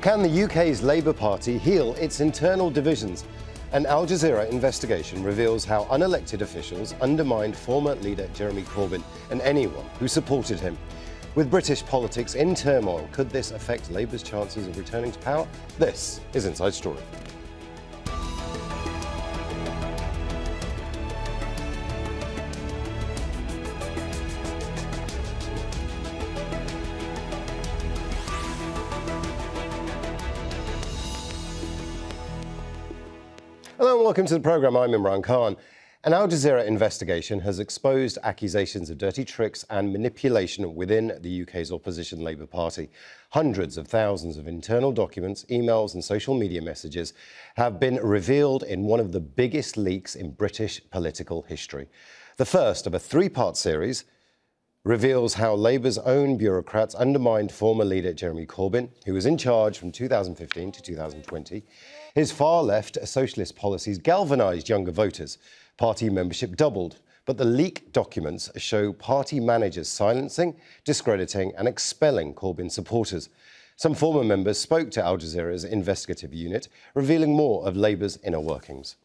Can the UK's Labour Party heal its internal divisions? An Al Jazeera investigation reveals how unelected officials undermined former leader Jeremy Corbyn and anyone who supported him. With British politics in turmoil, could this affect Labour's chances of returning to power? This is Inside Story. Hello and welcome to the programme. I'm Imran Khan. An Al Jazeera investigation has exposed accusations of dirty tricks and manipulation within the UK's opposition Labour Party. Hundreds of thousands of internal documents, emails and social media messages have been revealed in one of the biggest leaks in British political history. The first of a three-part series reveals how Labour's own bureaucrats undermined former leader Jeremy Corbyn, who was in charge from 2015 to 2020. His far-left socialist policies galvanised younger voters. Party membership doubled, but the leaked documents show party managers silencing, discrediting and expelling Corbyn supporters. Some former members spoke to Al Jazeera's investigative unit, revealing more of Labour's inner workings.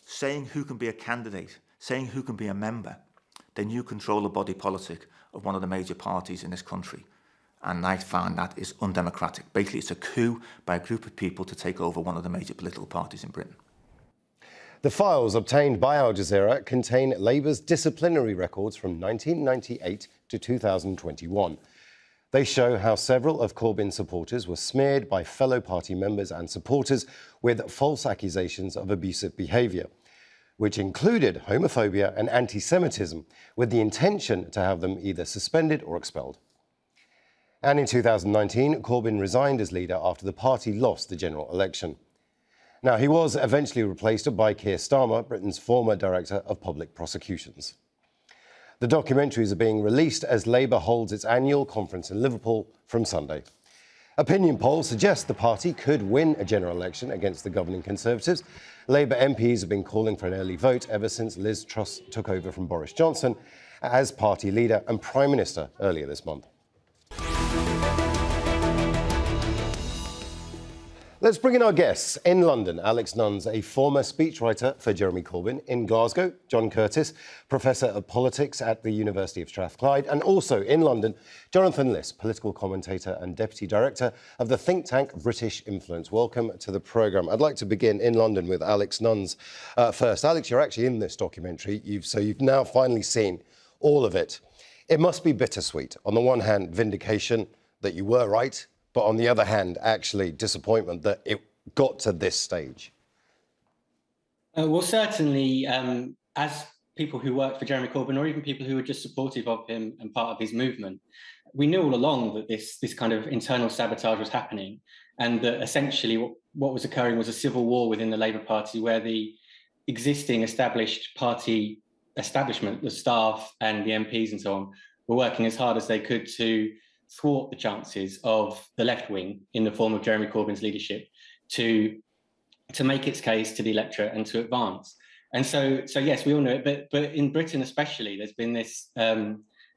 Saying who can be a candidate, saying who can be a member, then you control the body politic of one of the major parties in this country. And I find that is undemocratic. Basically, it's a coup by a group of people to take over one of the major political parties in Britain. The files obtained by Al Jazeera contain Labour's disciplinary records from 1998 to 2021. They show how several of Corbyn's supporters were smeared by fellow party members and supporters with false accusations of abusive behaviour, which included homophobia and anti-Semitism, with the intention to have them either suspended or expelled. And in 2019, Corbyn resigned as leader after the party lost the general election. Now, he was eventually replaced by Keir Starmer, Britain's former Director of Public Prosecutions. The documentaries are being released as Labour holds its annual conference in Liverpool from Sunday. Opinion polls suggest the party could win a general election against the governing Conservatives. Labour MPs have been calling for an early vote ever since Liz Truss took over from Boris Johnson as party leader and Prime Minister earlier this month. Let's bring in our guests. In London, Alex Nunns, a former speechwriter for Jeremy Corbyn. In Glasgow, John Curtice, Professor of Politics at the University of Strathclyde. And also in London, Jonathan Liss, political commentator and Deputy Director of the think tank British Influence. Welcome to the programme. I'd like to begin in London with Alex Nunns first. Alex, you're actually in this documentary, so you've now finally seen all of it. It must be bittersweet. On the one hand, vindication that you were right, but on the other hand, actually disappointment that it got to this stage. Well, certainly, as people who worked for Jeremy Corbyn, or even people who were just supportive of him and part of his movement, we knew all along that this kind of internal sabotage was happening, and that essentially what was occurring was a civil war within the Labour Party, where the existing established party establishment, the staff and the MPs and so on, were working as hard as they could to thwart the chances of the left wing, in the form of Jeremy Corbyn's leadership, to make its case to the electorate and to advance. And so yes, we all know it, but in Britain especially, there's been this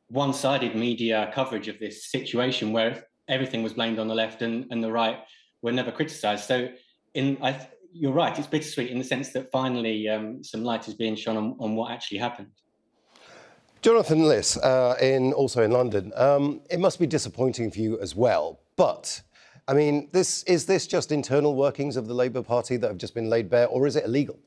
one-sided media coverage of this situation where everything was blamed on the left and the right were never criticised. So you're right, it's bittersweet in the sense that finally some light is being shone on what actually happened. Jonathan Liss, also in London, it must be disappointing for you as well. But, I mean, is this just internal workings of the Labour Party that have just been laid bare, or is it illegal?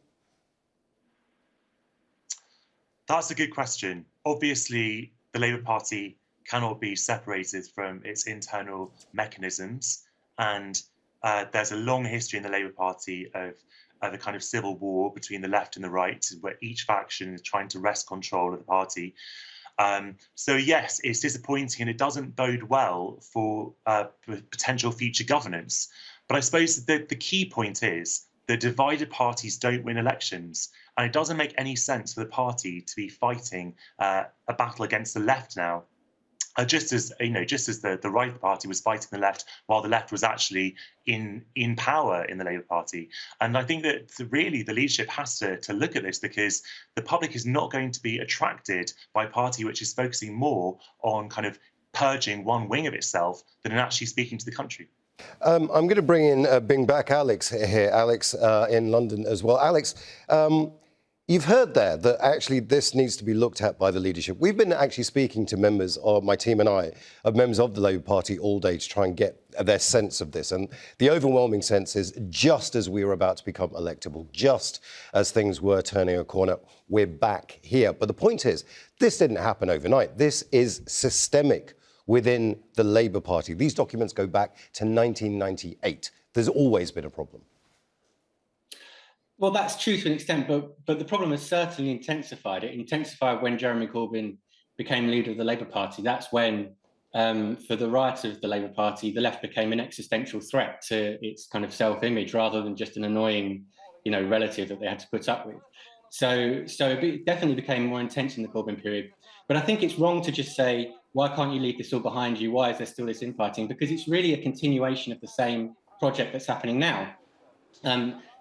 That's a good question. Obviously, the Labour Party cannot be separated from its internal mechanisms. And there's a long history in the Labour Party of a kind of civil war between the left and the right, where each faction is trying to wrest control of the party. So yes, it's disappointing and it doesn't bode well for potential future governance. But I suppose the key point is that divided parties don't win elections. And it doesn't make any sense for the party to be fighting a battle against the left now. Just as the right of the party was fighting the left, while the left was actually in power in the Labour Party. And I think that really the leadership has to look at this, because the public is not going to be attracted by a party which is focusing more on kind of purging one wing of itself than in actually speaking to the country. I'm going to bring back Alex here. Alex in London as well. Alex, you've heard there that actually this needs to be looked at by the leadership. We've been actually speaking to members of my team and I, of members of the Labour Party all day to try and get their sense of this. And the overwhelming sense is just as we were about to become electable, just as things were turning a corner, we're back here. But the point is, this didn't happen overnight. This is systemic within the Labour Party. These documents go back to 1998. There's always been a problem. Well, that's true to an extent, but the problem has certainly intensified. It intensified when Jeremy Corbyn became leader of the Labour Party. That's when, for the right of the Labour Party, the left became an existential threat to its kind of self-image rather than just an annoying, relative that they had to put up with. So it definitely became more intense in the Corbyn period. But I think it's wrong to just say, why can't you leave this all behind you? Why is there still this infighting? Because it's really a continuation of the same project that's happening now.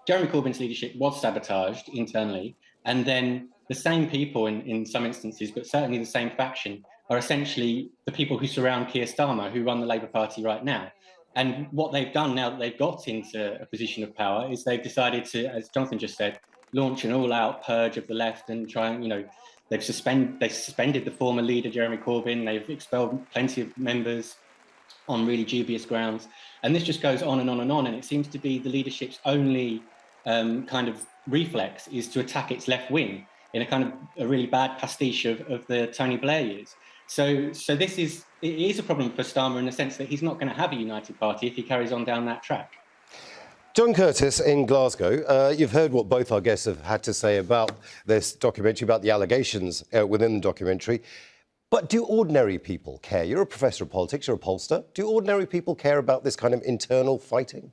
Jeremy Corbyn's leadership was sabotaged internally, and then the same people in some instances, but certainly the same faction, are essentially the people who surround Keir Starmer, who run the Labour Party right now. And what they've done now that they've got into a position of power is they've decided to, as Jonathan just said, launch an all-out purge of the left and try and, they've suspended the former leader, Jeremy Corbyn. They've expelled plenty of members on really dubious grounds. And this just goes on and on and on. And it seems to be the leadership's only kind of reflex is to attack its left wing in a kind of a really bad pastiche of the Tony Blair years. So it is a problem for Starmer in the sense that he's not going to have a united party if he carries on down that track. John Curtice in Glasgow, you've heard what both our guests have had to say about this documentary, about the allegations within the documentary. But do ordinary people care? You're a professor of politics, you're a pollster. Do ordinary people care about this kind of internal fighting?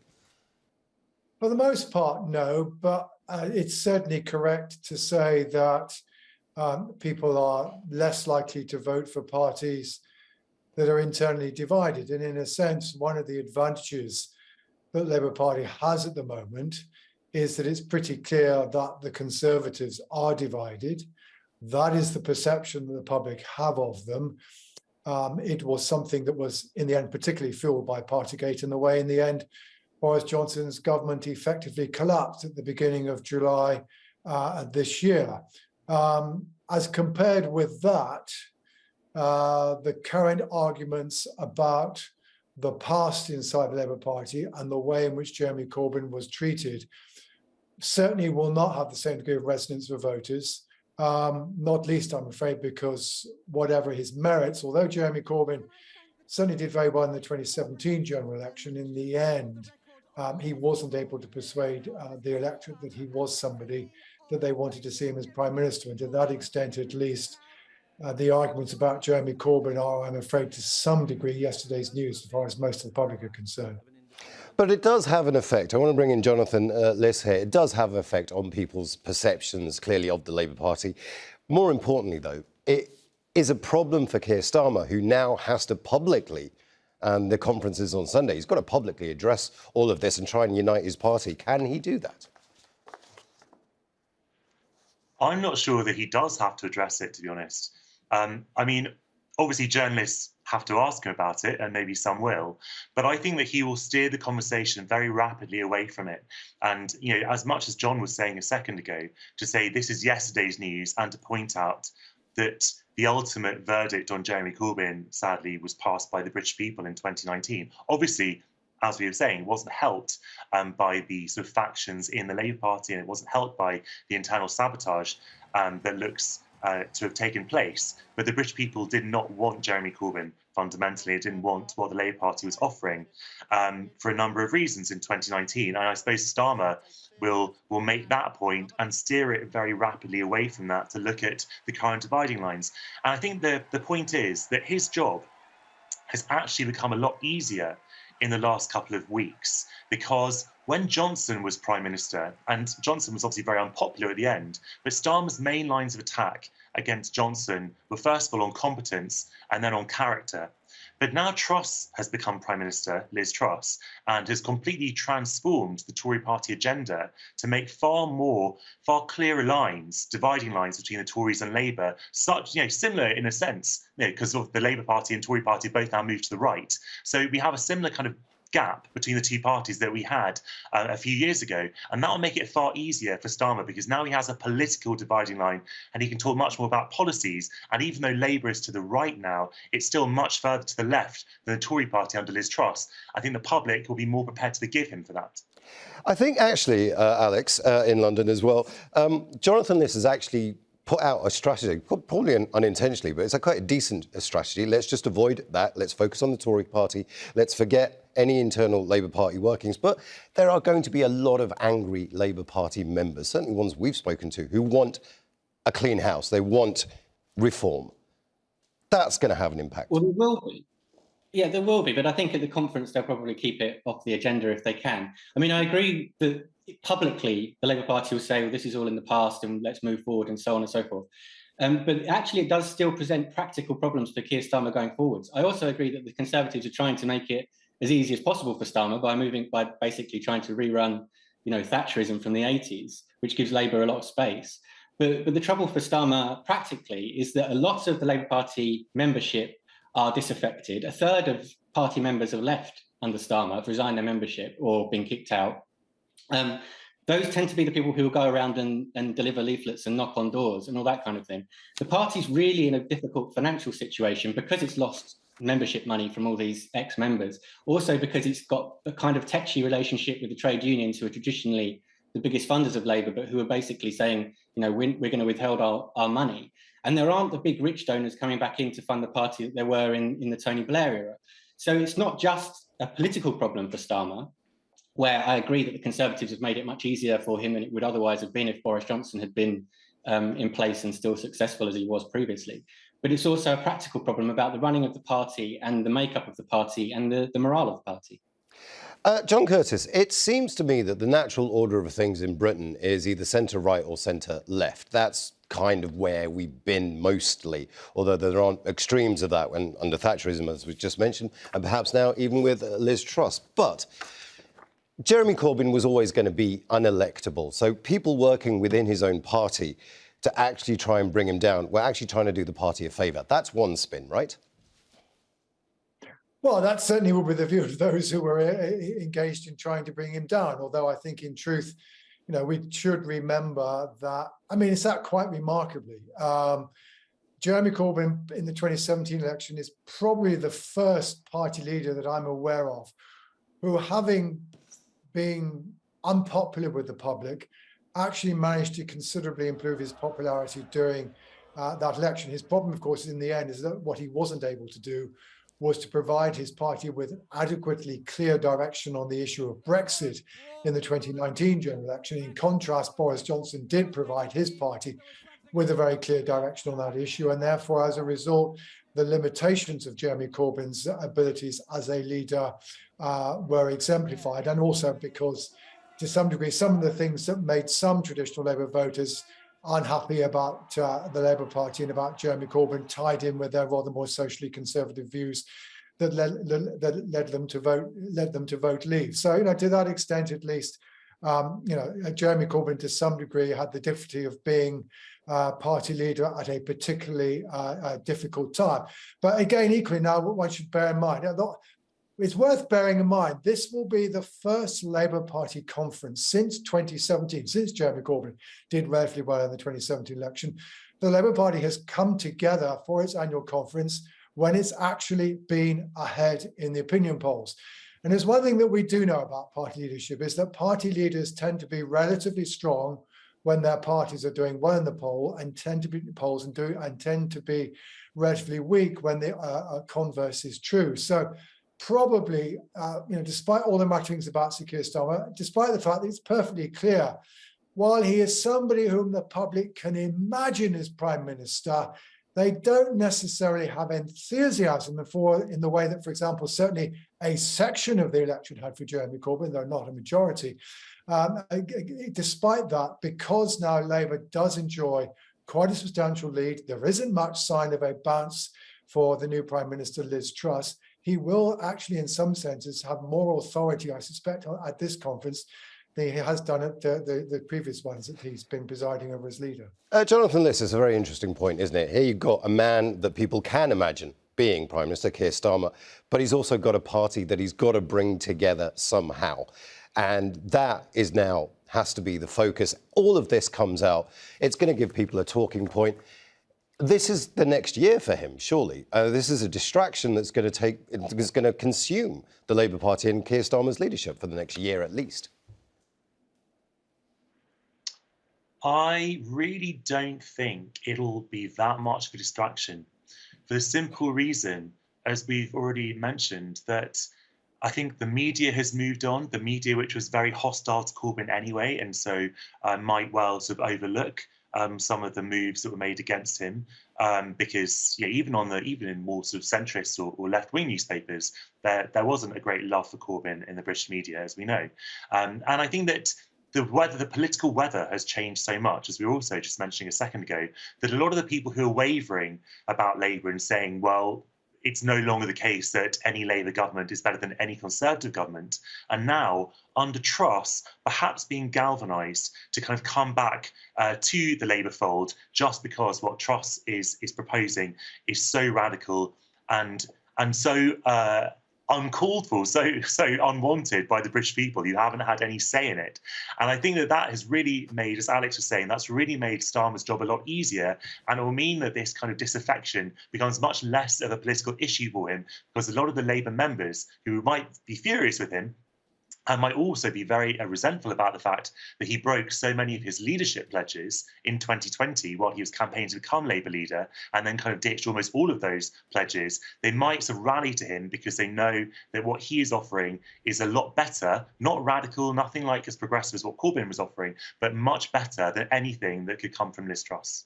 For the most part, no, but it's certainly correct to say that people are less likely to vote for parties that are internally divided. And in a sense, one of the advantages that the Labour Party has at the moment is that it's pretty clear that the Conservatives are divided. That is the perception that the public have of them. It was something that was, in the end, particularly fueled by Partygate and the way, in the end, Boris Johnson's government effectively collapsed at the beginning of July this year. As compared with that, the current arguments about the past inside the Labour Party and the way in which Jeremy Corbyn was treated certainly will not have the same degree of resonance with voters, not least, I'm afraid, because whatever his merits, although Jeremy Corbyn certainly did very well in the 2017 general election, in the end, he wasn't able to persuade the electorate that he was somebody that they wanted to see him as Prime Minister. And to that extent, at least, the arguments about Jeremy Corbyn are, I'm afraid, to some degree, yesterday's news, as far as most of the public are concerned. But it does have an effect. I want to bring in Jonathan Liss here. It does have an effect on people's perceptions, clearly, of the Labour Party. More importantly, though, it is a problem for Keir Starmer, who now has to publicly, and the conference is on Sunday, he's got to publicly address all of this and try and unite his party. Can he do that? I'm not sure that he does have to address it, to be honest. I mean, obviously journalists have to ask him about it, and maybe some will, but I think that he will steer the conversation very rapidly away from it. And, as much as John was saying a second ago, to say this is yesterday's news and to point out that the ultimate verdict on Jeremy Corbyn, sadly, was passed by the British people in 2019. Obviously, as we were saying, wasn't helped by the sort of factions in the Labour Party, and it wasn't helped by the internal sabotage that looks to have taken place. But the British people did not want Jeremy Corbyn fundamentally. It didn't want what the Labour Party was offering for a number of reasons in 2019. And I suppose Starmer will make that point and steer it very rapidly away from that to look at the current dividing lines. And I think the point is that his job has actually become a lot easier in the last couple of weeks, because when Johnson was Prime Minister, and Johnson was obviously very unpopular at the end, but Starmer's main lines of attack against Johnson were first of all on competence and then on character. But now Truss has become Prime Minister, Liz Truss, and has completely transformed the Tory party agenda to make far clearer lines, dividing lines between the Tories and Labour, similar in a sense, because of the Labour Party and Tory party both now moved to the right. So we have a similar kind of gap between the two parties that we had a few years ago. And that will make it far easier for Starmer, because now he has a political dividing line and he can talk much more about policies. And even though Labour is to the right now, it's still much further to the left than the Tory party under Liz Truss. I think the public will be more prepared to forgive him for that. I think actually, Alex, in London as well, Jonathan Liss has actually put out a strategy, probably unintentionally, but it's quite a decent strategy. Let's just avoid that. Let's focus on the Tory party. Let's forget any internal Labour Party workings. But there are going to be a lot of angry Labour Party members, certainly ones we've spoken to, who want a clean house. They want reform. That's going to have an impact. Well, there will be. Yeah, there will be. But I think at the conference, they'll probably keep it off the agenda if they can. I mean, I agree that publicly, the Labour Party will say, well, this is all in the past and let's move forward and so on and so forth. But actually, it does still present practical problems for Keir Starmer going forwards. I also agree that the Conservatives are trying to make it as easy as possible for Starmer by basically trying to rerun, Thatcherism from the 80s, which gives Labour a lot of space. But the trouble for Starmer practically is that a lot of the Labour Party membership are disaffected. A third of party members have left under Starmer, have resigned their membership or been kicked out. Those tend to be the people who will go around and deliver leaflets and knock on doors and all that kind of thing. The party's really in a difficult financial situation because it's lost membership money from all these ex-members. Also because it's got a kind of tetchy relationship with the trade unions, who are traditionally the biggest funders of Labour, but who are basically saying, we're going to withhold our money. And there aren't the big rich donors coming back in to fund the party that there were in the Tony Blair era. So it's not just a political problem for Starmer, where I agree that the Conservatives have made it much easier for him than it would otherwise have been if Boris Johnson had been in place and still successful as he was previously. But it's also a practical problem about the running of the party and the makeup of the party and the morale of the party. John Curtice, it seems to me that the natural order of things in Britain is either centre-right or centre-left. That's kind of where we've been mostly, although there aren't extremes of that when under Thatcherism, as we just mentioned, and perhaps now even with Liz Truss. But Jeremy Corbyn was always going to be unelectable. So people working within his own party to actually try and bring him down were actually trying to do the party a favour. That's one spin, right? Well, that certainly will be the view of those who were engaged in trying to bring him down. Although I think in truth, we should remember that, it's that quite remarkably. Jeremy Corbyn in the 2017 election is probably the first party leader that I'm aware of who, having been unpopular with the public, actually managed to considerably improve his popularity during that election. His problem, of course, in the end, is that what he wasn't able to do was to provide his party with adequately clear direction on the issue of Brexit in the 2019 general election. In contrast, Boris Johnson did provide his party with a very clear direction on that issue. And therefore, as a result, the limitations of Jeremy Corbyn's abilities as a leader were exemplified. And also because, to some degree, some of the things that made some traditional Labour voters unhappy about the Labour Party and about Jeremy Corbyn tied in with their rather more socially conservative views that led them to vote Leave. So, to that extent, at least, Jeremy Corbyn, to some degree, had the difficulty of being party leader at a particularly difficult time. But again, equally, now one should bear in mind, it's worth bearing in mind, this will be the first Labour Party conference since 2017, since Jeremy Corbyn did relatively well in the 2017 election. The Labour Party has come together for its annual conference when it's actually been ahead in the opinion polls. And there's one thing that we do know about party leadership is that party leaders tend to be relatively strong when their parties are doing well in the poll, and tend to be relatively weak when the converse is true. So probably, despite all the mutterings about Sir Keir Starmer, despite the fact that it's perfectly clear, while he is somebody whom the public can imagine as Prime Minister, they don't necessarily have enthusiasm for, in the way that, for example, certainly a section of the electorate had for Jeremy Corbyn, though not a majority. Despite that, because now Labour does enjoy quite a substantial lead, there isn't much sign of a bounce for the new Prime Minister, Liz Truss. He will actually, in some senses, have more authority, I suspect, at this conference than he has done at the previous ones that he's been presiding over as leader. Jonathan Liss is a very interesting point, isn't it? Here you've got a man that people can imagine being Prime Minister, Keir Starmer, but he's also got a party that he's got to bring together somehow. And that is now has to be the focus. All of this comes out. It's going to give people a talking point. This is the next year for him, surely. This is a distraction that's going to consume the Labour Party and Keir Starmer's leadership for the next year at least. I really don't think it'll be that much of a distraction, for the simple reason, as we've already mentioned, that I think the media has moved on, the media which was very hostile to Corbyn anyway, and so might well sort of overlook some of the moves that were made against him, because even in more sort of centrist or left-wing newspapers, there wasn't a great love for Corbyn in the British media, as we know. And I think that the political weather has changed so much, as we were also just mentioning a second ago, that a lot of the people who are wavering about Labour and saying, well, it's no longer the case that any Labour government is better than any Conservative government, and now, under Truss, perhaps being galvanised to kind of come back to the Labour fold, just because what Truss is proposing is so radical and so uncalled for, so unwanted by the British people. You haven't had any say in it. And I think that has really made, as Alex was saying, that's really made Starmer's job a lot easier. And it will mean that this kind of disaffection becomes much less of a political issue for him, because a lot of the Labour members who might be furious with him and might also be very resentful about the fact that he broke so many of his leadership pledges in 2020 while he was campaigning to become Labour leader, and then kind of ditched almost all of those pledges. They might sort of rally to him because they know that what he is offering is a lot better, not radical, nothing like as progressive as what Corbyn was offering, but much better than anything that could come from Liz Truss.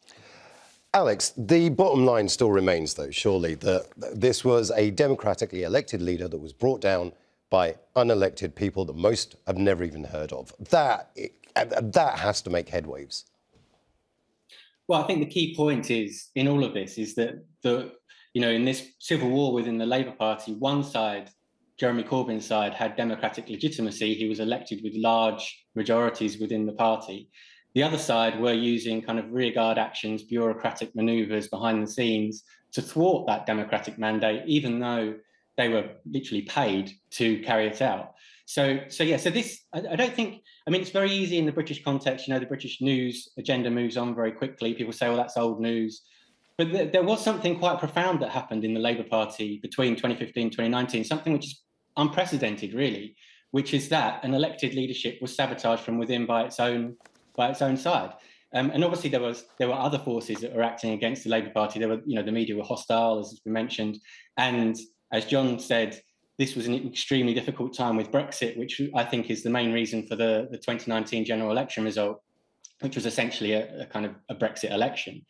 Alex, the bottom line still remains, though, surely, that this was a democratically elected leader that was brought down by unelected people that most have never even heard of. That has to make headwaves. Well, I think the key point is in all of this is that in this civil war within the Labour Party, one side, Jeremy Corbyn's side, had democratic legitimacy. He was elected with large majorities within the party. The other side were using kind of rearguard actions, bureaucratic manoeuvres behind the scenes to thwart that democratic mandate, even though they were literally paid to carry it out. So this, I don't think, I mean, it's very easy in the British context, the British news agenda moves on very quickly. People say, well, that's old news. But there was something quite profound that happened in the Labour Party between 2015 and 2019, something which is unprecedented, really, which is that an elected leadership was sabotaged from within by its own side. And obviously there were other forces that were acting against the Labour Party. There were, the media were hostile, as we mentioned, and as John said, this was an extremely difficult time with Brexit, which I think is the main reason for the 2019 general election result, which was essentially a kind of a Brexit election,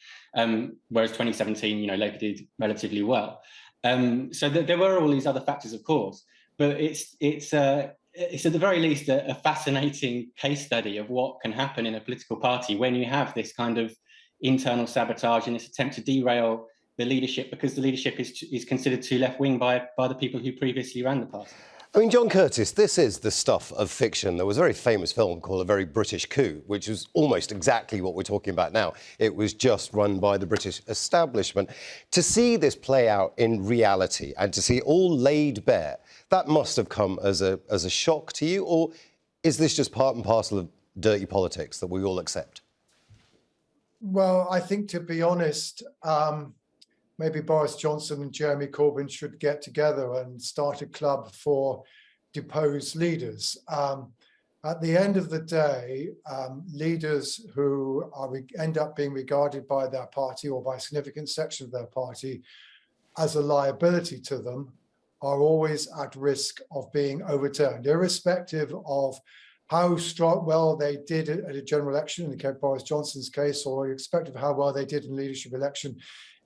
whereas 2017, Labour did relatively well. So there were all these other factors, of course, but it's at the very least a fascinating case study of what can happen in a political party when you have this kind of internal sabotage and this attempt to derail the leadership, because the leadership is considered too left-wing by the people who previously ran the party. I mean, John Curtice, this is the stuff of fiction. There was a very famous film called A Very British Coup, which was almost exactly what we're talking about now. It was just run by the British establishment. To see this play out in reality and to see it all laid bare, that must have come as a shock to you, or is this just part and parcel of dirty politics that we all accept? Well, I think, to be honest, maybe Boris Johnson and Jeremy Corbyn should get together and start a club for deposed leaders. At the end of the day, leaders who end up being regarded by their party or by a significant section of their party as a liability to them are always at risk of being overturned, irrespective of how well they did at a general election in the case of Boris Johnson's case, or irrespective of how well they did in leadership election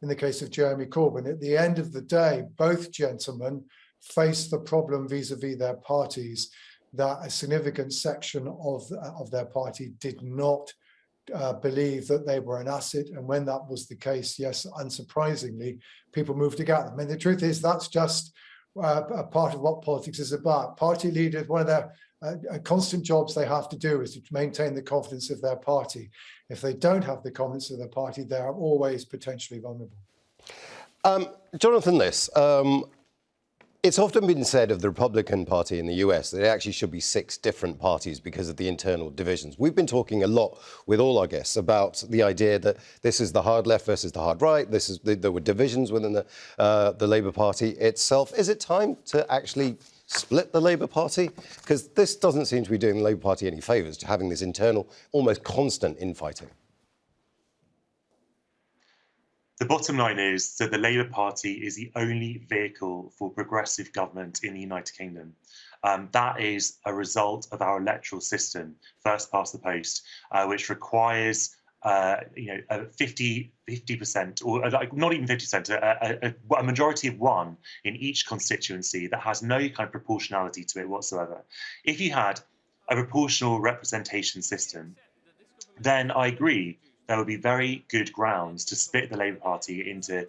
in the case of Jeremy Corbyn. At the end of the day, both gentlemen face the problem vis-a-vis their parties that a significant section of their party did not believe that they were an asset. And when that was the case, yes, unsurprisingly, people moved against them. And the truth is, that's just a part of what politics is about. Party leaders, one of their constant jobs they have to do is to maintain the confidence of their party. If they don't have the confidence of their party, they are always potentially vulnerable. Jonathan Liss, it's often been said of the Republican Party in the US that it actually should be 6 different parties because of the internal divisions. We've been talking a lot with all our guests about the idea that this is the hard left versus the hard right. There were divisions within the Labour Party itself. Is it time to actually split the Labour Party? Because this doesn't seem to be doing the Labour Party any favours, to having this internal, almost constant infighting. The bottom line is that the Labour Party is the only vehicle for progressive government in the United Kingdom. That is a result of our electoral system, first past the post, which requires 50%, or not even 50%, a majority of 1 in each constituency that has no kind of proportionality to it whatsoever. If you had a proportional representation system, then I agree there would be very good grounds to split the Labour Party into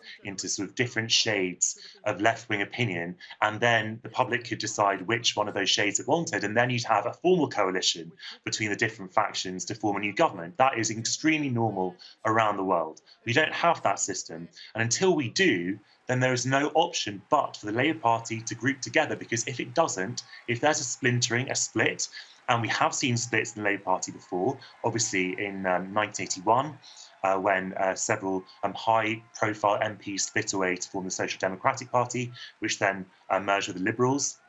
sort of different shades of left-wing opinion, and then the public could decide which one of those shades it wanted, and then you'd have a formal coalition between the different factions to form a new government. That is extremely normal around the world. We don't have that system, and until we do, then there is no option but for the Labour Party to group together, because if it doesn't, if there's a splintering, a split, and we have seen splits in the Labour Party before, obviously in 1981, when several high-profile MPs split away to form the Social Democratic Party, which then merged with the Liberals.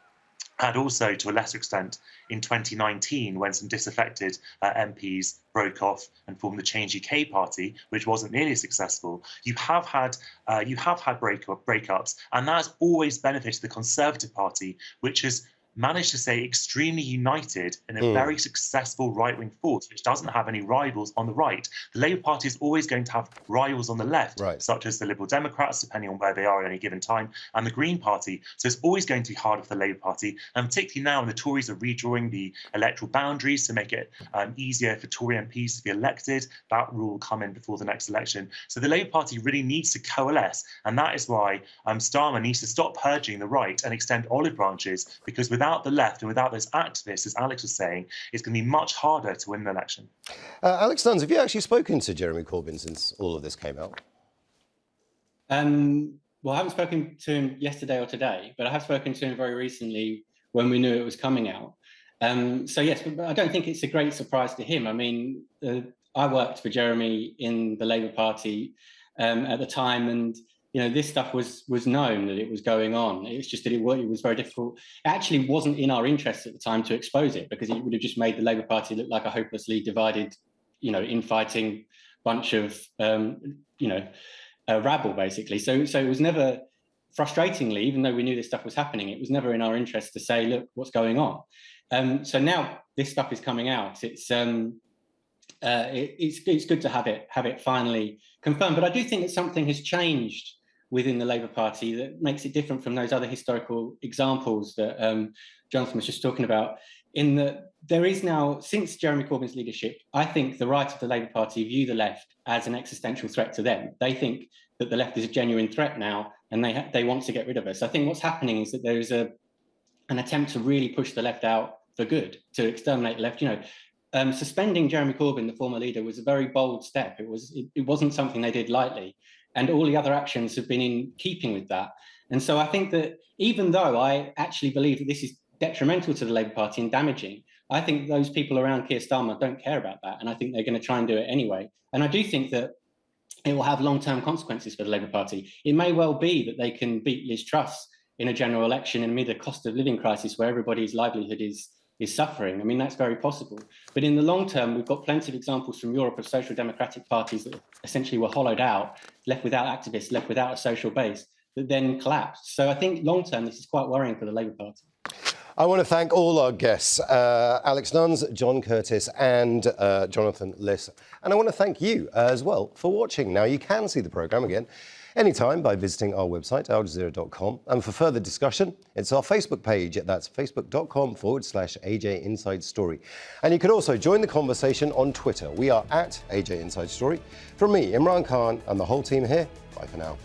And also, to a lesser extent, in 2019, when some disaffected MPs broke off and formed the Change UK Party, which wasn't nearly as successful. You have had breakups, and that has always benefited the Conservative Party, which has managed to stay extremely united in a very successful right-wing force, which doesn't have any rivals on the right. The Labour Party is always going to have rivals on the left, such as the Liberal Democrats, depending on where they are at any given time, and the Green Party. So it's always going to be harder for the Labour Party, and particularly now when the Tories are redrawing the electoral boundaries to make it easier for Tory MPs to be elected. That rule will come in before the next election. So the Labour Party really needs to coalesce, and that is why Starmer needs to stop purging the right and extend olive branches, because without the left and without those activists, as Alex was saying, it's going to be much harder to win the election. Alex Nunns, have you actually spoken to Jeremy Corbyn since all of this came out? Well, I haven't spoken to him yesterday or today, but I have spoken to him very recently when we knew it was coming out. So yes, but I don't think it's a great surprise to him. I mean, I worked for Jeremy in the Labour Party at the time, and this stuff was known that it was going on. It's just that it was very difficult. It actually wasn't in our interest at the time to expose it, because it would have just made the Labour Party look like a hopelessly divided, infighting bunch of, rabble, basically. So it was never, frustratingly, even though we knew this stuff was happening, it was never in our interest to say, look, what's going on. So now this stuff is coming out. It's good to have it finally confirmed. But I do think that something has changed within the Labour Party that makes it different from those other historical examples that Jonathan was just talking about, in that there is now, since Jeremy Corbyn's leadership, I think the right of the Labour Party view the left as an existential threat to them. They think that the left is a genuine threat now, and they want to get rid of us. I think what's happening is that there is an attempt to really push the left out for good, to exterminate the left. Suspending Jeremy Corbyn, the former leader, was a very bold step. It wasn't something they did lightly, and all the other actions have been in keeping with that. And so I think that even though I actually believe that this is detrimental to the Labour Party and damaging, I think those people around Keir Starmer don't care about that, and I think they're going to try and do it anyway. And I do think that it will have long-term consequences for the Labour Party. It may well be that they can beat Liz Truss in a general election amid a cost of living crisis where everybody's livelihood is suffering. I mean, that's very possible. But in the long term, we've got plenty of examples from Europe of social democratic parties that essentially were hollowed out, left without activists, left without a social base, that then collapsed. So I think long term, this is quite worrying for the Labour Party. I want to thank all our guests, Alex Nunns, John Curtice and Jonathan Liss. And I want to thank you as well for watching. Now, you can see the programme again anytime by visiting our website, aljazeera.com. And for further discussion, it's our Facebook page. That's facebook.com/AJ Inside Story. And you can also join the conversation on Twitter. We are at AJ Inside Story. From me, Imran Khan, and the whole team here, bye for now.